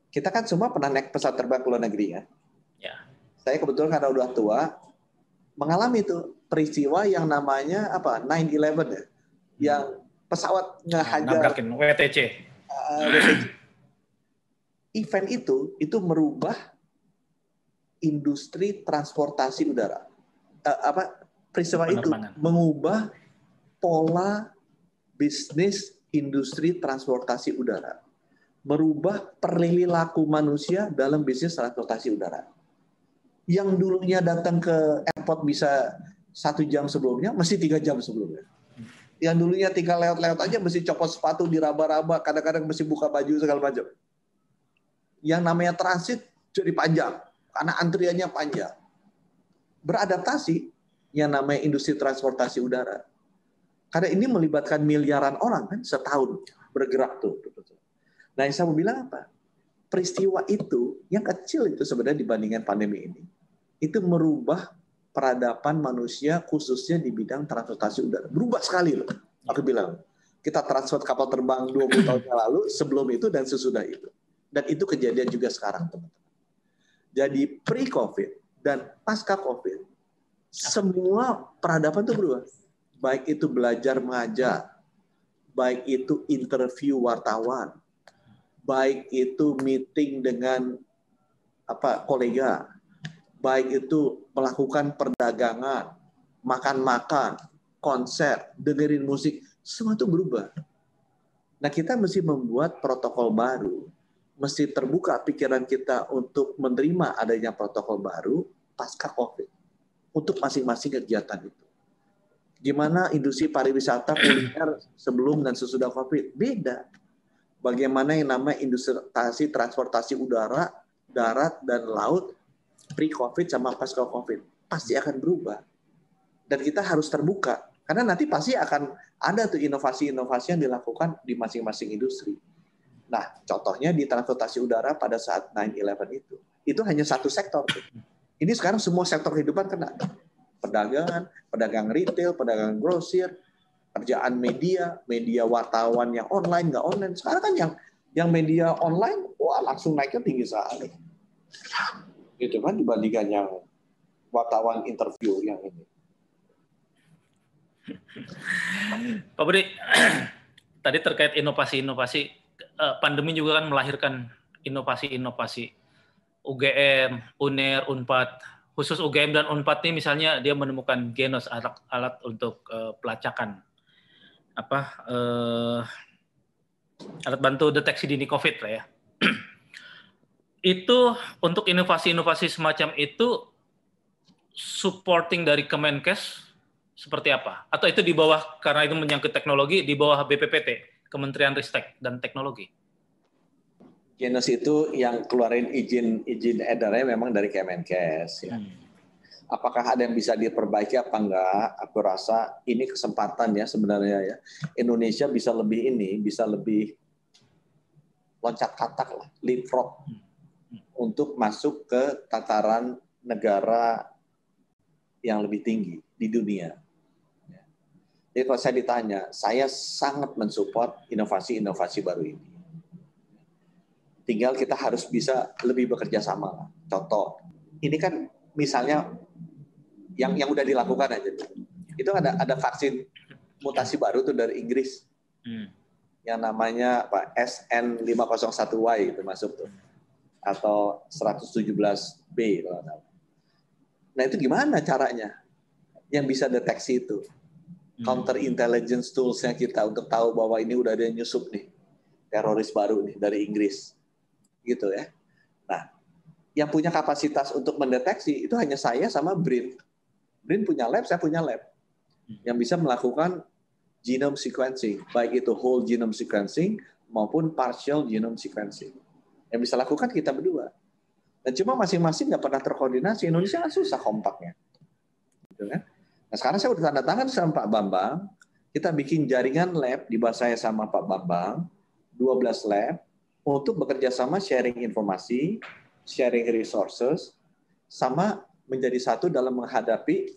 Kita kan semua pernah naik pesawat terbang ke luar negeri ya. Ya. Saya kebetulan karena udah tua, mengalami itu peristiwa yang namanya apa 9/11 ya, yang pesawat ngehajar nabrakin WTC. Event itu merubah industri transportasi udara. Peristiwa itu mengubah pola bisnis industri transportasi udara. Merubah perilaku manusia dalam bisnis transportasi udara. Yang dulunya datang ke airport bisa 1 jam sebelumnya, mesti 3 jam sebelumnya. Yang dulunya tinggal lewat-lewat aja, mesti copot sepatu, diraba-raba, kadang-kadang mesti buka baju, segala macam. Yang namanya transit jadi panjang. Karena antriannya panjang. Beradaptasi yang namanya industri transportasi udara. Karena ini melibatkan miliaran orang kan setahun bergerak tuh. Nah yang saya mau bilang apa? Peristiwa itu yang kecil itu sebenarnya dibandingkan pandemi ini. Itu merubah peradaban manusia khususnya di bidang transportasi udara. Berubah sekali loh. Aku bilang. Kita transport kapal terbang 20 tahun yang lalu, sebelum itu dan sesudah itu. Dan itu kejadian juga sekarang teman-teman. Jadi pre-COVID dan pasca-COVID, semua peradaban itu berubah. Baik itu belajar mengajar, baik itu interview wartawan, baik itu meeting dengan kolega, baik itu melakukan perdagangan, makan-makan, konser, dengerin musik, semua itu berubah. Nah kita mesti membuat protokol baru. Mesti terbuka pikiran kita untuk menerima adanya protokol baru pasca COVID untuk masing-masing kegiatan itu. Gimana industri pariwisata kuliner sebelum dan sesudah COVID? Beda. Bagaimana yang namanya industri transportasi udara, darat, dan laut pre-COVID sama pasca COVID? Pasti akan berubah. Dan kita harus terbuka. Karena nanti pasti akan ada tuh inovasi-inovasi yang dilakukan di masing-masing industri. Nah, contohnya di transportasi udara pada saat 9/11 itu hanya satu sektor. Ini sekarang semua sektor kehidupan kena. Perdagangan, pedagang retail, pedagang grosir, kerjaan media wartawan yang online, nggak online. Sekarang kan Yang media online, wah langsung naiknya tinggi sekali. Gitu kan dibandingkan yang wartawan interview yang ini. Pak Budi, tadi terkait inovasi-inovasi, pandemi juga kan melahirkan inovasi-inovasi. UGM, UNER, UNPAD, khusus UGM dan UNPAD ini misalnya dia menemukan genos alat untuk pelacakan alat bantu deteksi dini COVID lah ya. Itu untuk inovasi-inovasi semacam itu supporting dari Kemenkes seperti apa? Atau itu di bawah, karena itu menyangkut teknologi, di bawah BPPT, Kementerian Ristek dan Teknologi? Genos itu yang keluarin izin edarnya memang dari Kemenkes. Ya. Apakah ada yang bisa diperbaiki apa enggak? Aku rasa ini kesempatan ya sebenarnya ya. Indonesia bisa lebih loncat katak lah, leapfrog untuk masuk ke tataran negara yang lebih tinggi di dunia. Jadi kalau saya ditanya, saya sangat mensupport inovasi-inovasi baru ini. Tinggal kita harus bisa lebih bekerja sama. Contoh, ini kan misalnya yang udah dilakukan aja. Itu ada vaksin mutasi baru tuh dari Inggris. Yang namanya SN501Y itu masuk tuh. Atau 117B kalau nggak. Nah itu gimana caranya? Yang bisa deteksi itu. Counter intelligence tools-nya kita untuk tahu bahwa ini udah ada yang nyusup nih. Teroris baru nih dari Inggris. Gitu ya. Nah, yang punya kapasitas untuk mendeteksi itu hanya saya sama BRIN. BRIN punya lab, saya punya lab. Yang bisa melakukan genome sequencing, baik itu whole genome sequencing maupun partial genome sequencing. Yang bisa lakukan kita berdua. Dan cuma masing-masing nggak pernah terkoordinasi. Indonesia kan susah kompaknya. Gitu kan? Nah, sekarang saya udah tanda tangan sama Pak Bambang. Kita bikin jaringan lab di bawah saya sama Pak Bambang, 12 lab, untuk bekerja sama sharing informasi, sharing resources, sama menjadi satu dalam menghadapi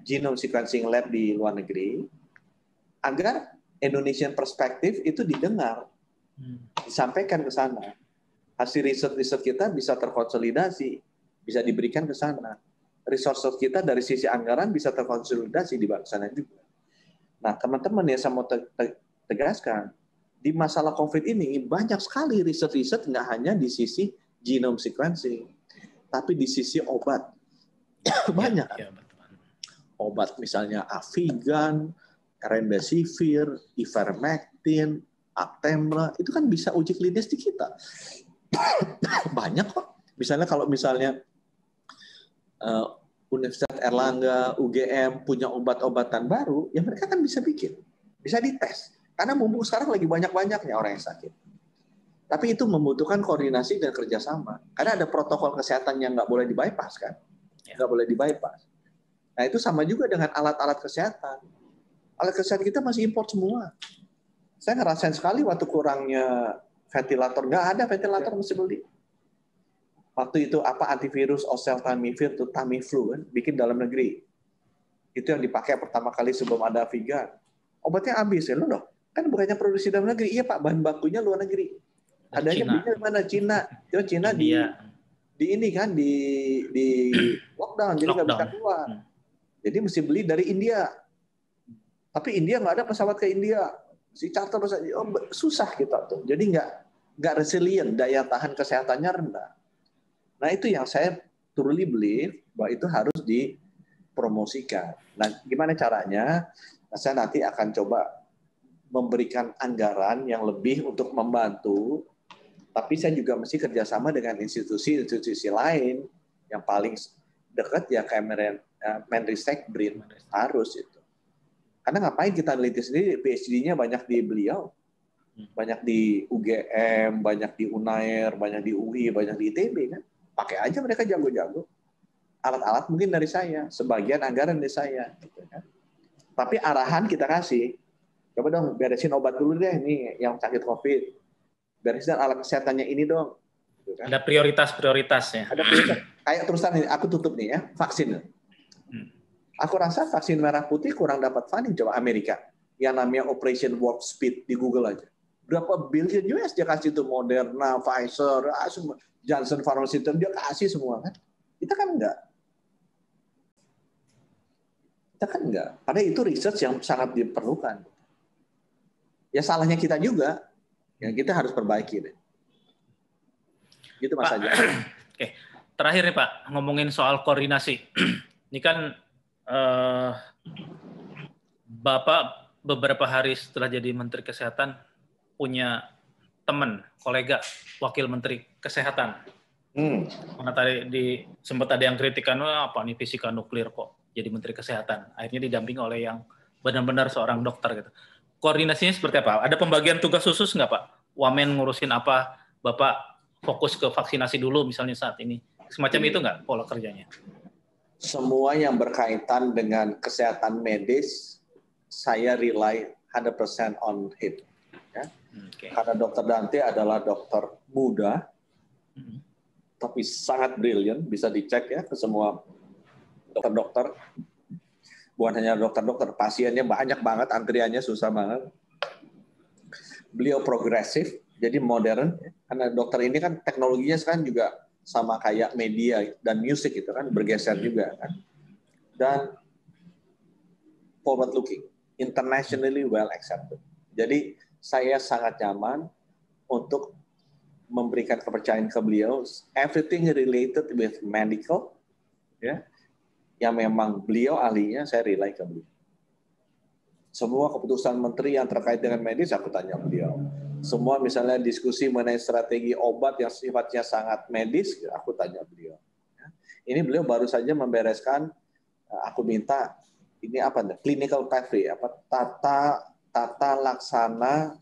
genome sequencing lab di luar negeri, agar Indonesian perspektif itu didengar, disampaikan ke sana. Hasil riset-riset kita bisa terkonsolidasi, bisa diberikan ke sana. Resources kita dari sisi anggaran bisa terkonsolidasi di sana juga. Nah, teman-teman ya saya mau tegaskan, di masalah COVID ini banyak sekali riset-riset nggak hanya di sisi genome sequencing, tapi di sisi obat. Banyak. Ya, obat misalnya Avigan, Remdesivir, Ivermectin, Actemra, itu kan bisa uji klinis di kita. Banyak kok. Misalnya kalau Universitas Erlangga, UGM punya obat-obatan baru, ya mereka kan bisa bikin, bisa dites. Karena mumpung sekarang lagi banyak-banyaknya orang yang sakit. Tapi itu membutuhkan koordinasi dan kerjasama. Karena ada protokol kesehatan yang nggak boleh di-bypass kan. Nggak boleh di-bypass. Nah itu sama juga dengan alat-alat kesehatan. Alat kesehatan kita masih import semua. Saya ngerasain sekali waktu kurangnya ventilator. Nggak ada ventilator mesti beli. Waktu itu antivirus oseltamivir itu Tamiflu kan, bikin dalam negeri. Itu yang dipakai pertama kali sebelum ada Avigan. Obatnya habis ya loh. Kan bukannya produksi dalam negeri. Iya Pak, bahan bakunya luar negeri. Adanya belinya mana? Cina. Itu Cina di ini kan di lockdown, jadi nggak bisa keluar. Jadi mesti beli dari India. Tapi India nggak ada pesawat ke India. Si charter susah kita tuh. Jadi nggak resilient, daya tahan kesehatannya rendah. Nah itu yang saya truly believe bahwa itu harus dipromosikan. Nah gimana caranya? Nah, saya nanti akan coba memberikan anggaran yang lebih untuk membantu, tapi saya juga mesti kerjasama dengan institusi-institusi lain yang paling dekat ya kayak Menristek, BRIN, harus itu. Karena ngapain kita neliti sendiri, PhD-nya banyak di beliau, banyak di UGM, banyak di UNAIR, banyak di UI, banyak di ITB kan. Pakai aja mereka jago-jago. Alat-alat mungkin dari saya, sebagian anggaran dari saya. Gitu kan. Tapi arahan kita kasih, coba dong beresin obat dulu deh, ini yang sakit COVID. Beresin alat kesehatannya ini dong. Gitu kan. Ada prioritas-prioritasnya. Ada prioritas. Kayak terusan nih, aku tutup nih ya, vaksin. Aku rasa vaksin merah putih kurang dapat funding, coba Amerika. Yang namanya Operation Warp Speed, di Google aja. Berapa billion US dia kasih tuh Moderna, Pfizer, semua. Johnson Pharmaceutical dia kasih semua kan. Kita kan enggak. Karena itu research yang sangat diperlukan. Ya salahnya kita juga. Ya kita harus perbaiki deh. Gitu Mas aja. Oke. Terakhir nih Pak, ngomongin soal koordinasi. Ini kan Bapak beberapa hari setelah jadi Menteri Kesehatan punya teman, kolega, wakil Menteri Kesehatan. Karena tadi sempat ada yang kritikan, apa nih fisika nuklir kok jadi Menteri Kesehatan. Akhirnya didampingi oleh yang benar-benar seorang dokter gitu. Koordinasinya seperti apa? Ada pembagian tugas khusus nggak Pak? Wamen ngurusin apa? Bapak fokus ke vaksinasi dulu misalnya saat ini. Semacam itu nggak pola kerjanya? Semua yang berkaitan dengan kesehatan medis, saya rely 100% on him. Ya. Karena Dr. Dante adalah dokter muda, tapi sangat brilliant, bisa dicek ya ke semua dokter-dokter. Bukan hanya dokter-dokter, pasiennya banyak banget, antriannya susah banget. Beliau progresif, jadi modern. Karena dokter ini kan teknologinya sekarang juga sama kayak media dan musik itu kan bergeser juga kan. Dan forward looking, internationally well accepted. Jadi saya sangat nyaman untuk memberikan kepercayaan ke beliau, everything related with medical, ya, yang memang beliau ahlinya, saya rely ke beliau. Semua keputusan menteri yang terkait dengan medis, aku tanya beliau. Semua misalnya diskusi mengenai strategi obat yang sifatnya sangat medis, aku tanya beliau. Ini beliau baru saja membereskan, aku minta, ini apa nih? Clinical pathway, apa tata laksana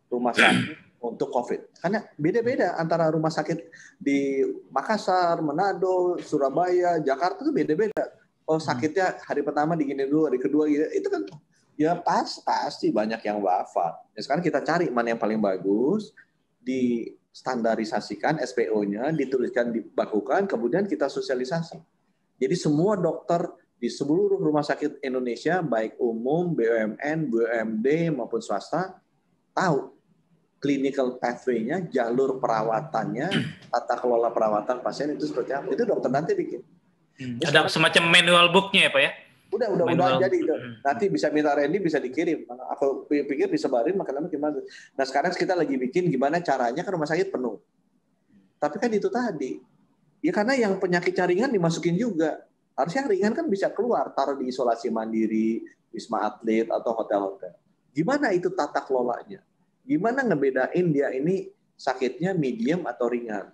rumah sakit untuk COVID. Karena beda-beda antara rumah sakit di Makassar, Manado, Surabaya, Jakarta itu beda-beda. Oh sakitnya hari pertama digini dulu, hari kedua gitu. Itu kan ya pasti banyak yang wafat. Ya, sekarang kita cari mana yang paling bagus, distandarisasikan SPO-nya, dituliskan, dibakukan, kemudian kita sosialisasi. Jadi semua dokter di seluruh rumah sakit Indonesia, baik umum, BUMN, BUMD maupun swasta, tahu clinical pathway-nya, jalur perawatannya, tata kelola perawatan pasien itu seperti apa. Itu dokter nanti bikin. Ada semacam manual book-nya ya Pak ya? Udah jadi itu. Nanti bisa minta Randy, bisa dikirim. Aku pikir disebarin, makanya gimana. Nah sekarang kita lagi bikin gimana caranya kan rumah sakit penuh. Tapi kan itu tadi. Ya karena yang penyakitnya ringan dimasukin juga. Harusnya yang ringan kan bisa keluar, taruh di isolasi mandiri, Wisma Atlet, atau hotel-hotel. Gimana itu tata kelolanya? Gimana ngebedain dia ini sakitnya medium atau ringan?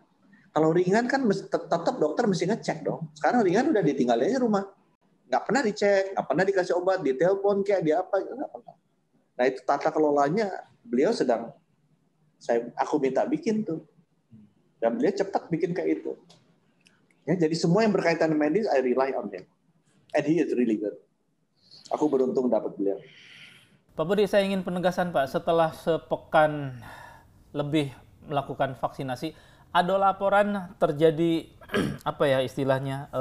Kalau ringan kan tetap dokter mesti ngecek dong. Sekarang ringan udah ditinggalin aja rumah. Nggak pernah dicek, nggak pernah dikasih obat, ditelepon kayak di apa, nggak pernah. Nah itu tata kelolanya beliau sedang, aku minta bikin tuh. Dan beliau cepat bikin kayak itu. Ya, jadi semua yang berkaitan dengan medis, I rely on him. And he is really good. Aku beruntung dapat beliau. Pak Budi, saya ingin penegasan Pak, setelah sepekan lebih melakukan vaksinasi, ada laporan terjadi apa ya istilahnya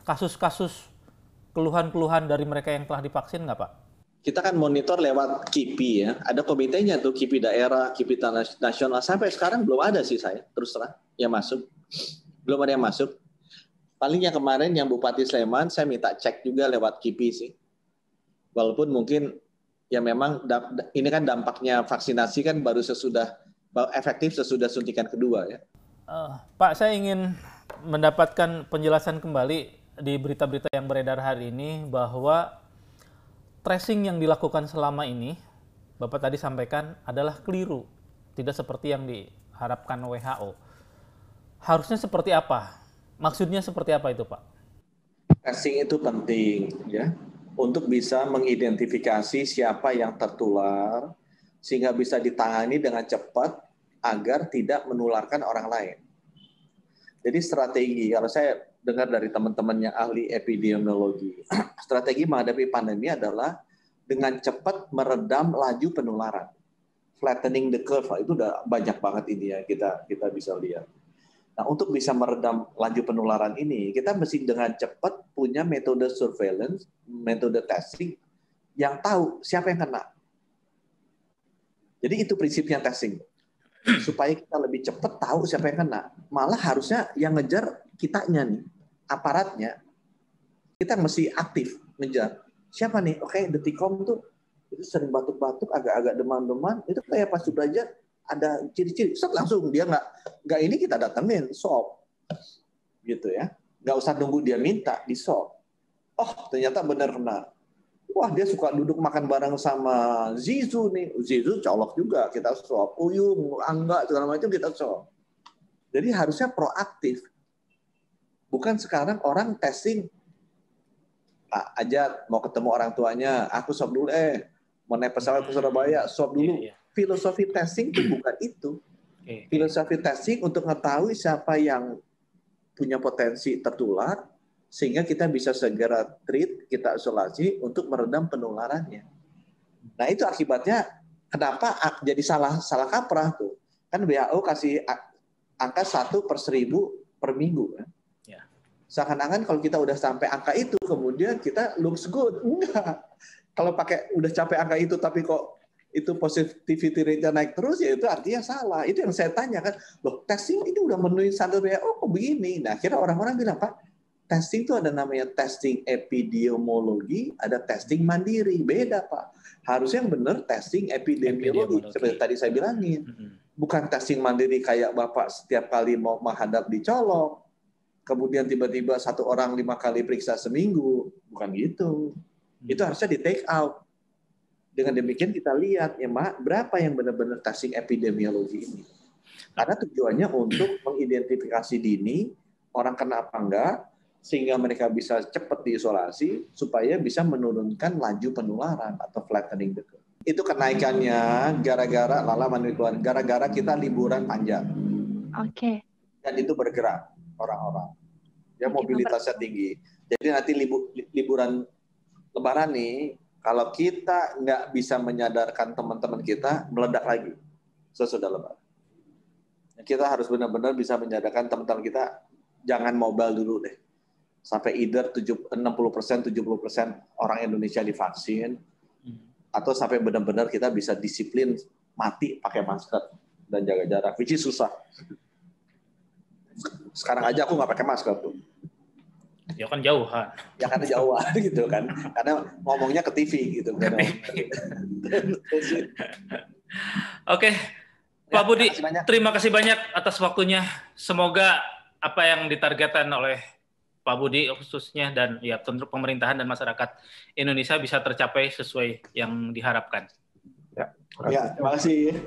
kasus-kasus keluhan-keluhan dari mereka yang telah divaksin nggak Pak? Kita kan monitor lewat KIPI ya, ada komitenya tuh KIPI daerah, KIPI nasional. Sampai sekarang belum ada sih saya, terus terang yang masuk. Belum ada yang masuk. Paling yang kemarin yang Bupati Sleman, saya minta cek juga lewat KIPI sih. Walaupun mungkin ya memang ini kan dampaknya vaksinasi kan baru efektif sesudah suntikan kedua ya. Pak, saya ingin mendapatkan penjelasan kembali di berita-berita yang beredar hari ini bahwa tracing yang dilakukan selama ini, Bapak tadi sampaikan adalah keliru, tidak seperti yang diharapkan WHO. Harusnya seperti apa? Maksudnya seperti apa itu, Pak? Tracing itu penting ya, untuk bisa mengidentifikasi siapa yang tertular sehingga bisa ditangani dengan cepat agar tidak menularkan orang lain. Jadi strategi, kalau saya dengar dari teman-teman yang ahli epidemiologi, strategi menghadapi pandemi adalah dengan cepat meredam laju penularan. Flattening the curve, itu udah banyak banget ini ya kita bisa lihat. Nah, untuk bisa meredam laju penularan ini, kita mesti dengan cepat punya metode surveillance, metode testing yang tahu siapa yang kena. Jadi itu prinsipnya testing. Supaya kita lebih cepat tahu siapa yang kena. Malah harusnya yang ngejar kitanya nih, aparatnya. Kita mesti aktif ngejar. Siapa nih? Oke, Detikom tuh itu sering batuk-batuk, agak-agak demam-demam. Itu kayak pas Sudrajat ada ciri-ciri. Langsung dia nggak ini kita datengin, swab. Gitu ya. Nggak usah nunggu dia minta, di swab. Oh, ternyata benar kena. Wah, dia suka duduk makan bareng sama Zizu nih. Zizu colok juga, kita swab. Uyung, Angga, segala macam kita swab. Jadi harusnya proaktif. Bukan sekarang orang testing, Pak Ajat mau ketemu orang tuanya, aku swab dulu, mau naik pesawat ke Surabaya, swab dulu. Filosofi testing itu bukan itu. Filosofi testing untuk mengetahui siapa yang punya potensi tertular, sehingga kita bisa segera treat, kita isolasi untuk meredam penularannya. Nah itu akibatnya kenapa jadi salah kaprah tuh. Kan WHO kasih angka 1/1000 per minggu. Kan? Ya. Seakan-akan kalau kita udah sampai angka itu, kemudian kita looks good. Enggak. Kalau pakai udah capai angka itu, tapi kok itu positivity rate-nya naik terus, ya itu artinya salah. Itu yang saya tanya kan, loh testing ini udah memenuhi standar WHO kok begini? Nah akhirnya orang-orang bilang, Pak, testing itu ada namanya testing epidemiologi, ada testing mandiri. Beda, Pak. Harusnya yang benar testing epidemiologi. Seperti tadi saya bilangin. Bukan testing mandiri kayak Bapak setiap kali mau menghadap dicolok. Kemudian tiba-tiba 1 orang 5 kali periksa seminggu. Bukan gitu. Itu harusnya di take out. Dengan demikian kita lihat, ya Mak, berapa yang benar-benar testing epidemiologi ini. Karena tujuannya untuk mengidentifikasi dini, orang kena apa enggak, sehingga mereka bisa cepat diisolasi supaya bisa menurunkan laju penularan atau flattening the curve. Itu kenaikannya gara-gara kita liburan panjang. Oke. Dan itu bergerak orang-orang. Ya mobilitasnya tinggi. Jadi nanti liburan Lebaran nih, kalau kita nggak bisa menyadarkan teman-teman kita, meledak lagi sesudah Lebaran. Kita harus benar-benar bisa menyadarkan teman-teman kita, jangan mobile dulu deh. Sampai either 60%, 70% orang Indonesia divaksin, atau sampai benar-benar kita bisa disiplin mati pakai masker dan jaga jarak, which is susah. Sekarang aja aku nggak pakai masker tuh. Ya kan jauhan. Ya kan jauhan gitu kan, karena ngomongnya ke TV gitu. Oke, Pak Budi, terima kasih banyak atas waktunya. Semoga apa yang ditargetkan oleh Pak Budi khususnya dan ya tentu pemerintahan dan masyarakat Indonesia bisa tercapai sesuai yang diharapkan. Ya, terima kasih.